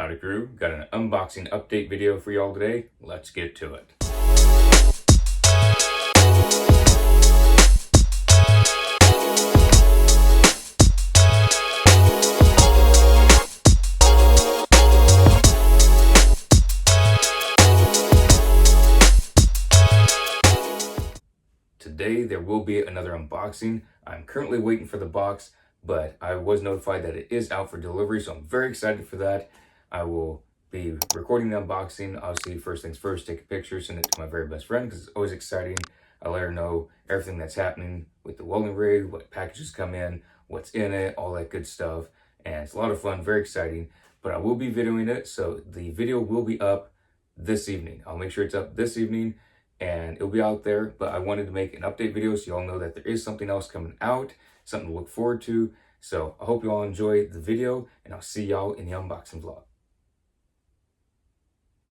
Howdy crew, got an unboxing update video for y'all today. Let's get to it. Today there will be another unboxing. I'm currently waiting for the box, but I was notified that it is out for delivery, so I'm very excited for that. I will be recording the unboxing. Obviously, first things first, take a picture, send it to my very best friend because it's always exciting. I let her know everything that's happening with the welding rig, what packages come in, what's in it, all that good stuff. And it's a lot of fun, very exciting. But I will be videoing it, so the video will be up this evening. I'll make sure it's up this evening and it'll be out there. But I wanted to make an update video so y'all know that there is something else coming out, something to look forward to. So I hope you all enjoy the video, and I'll see y'all in the unboxing vlog.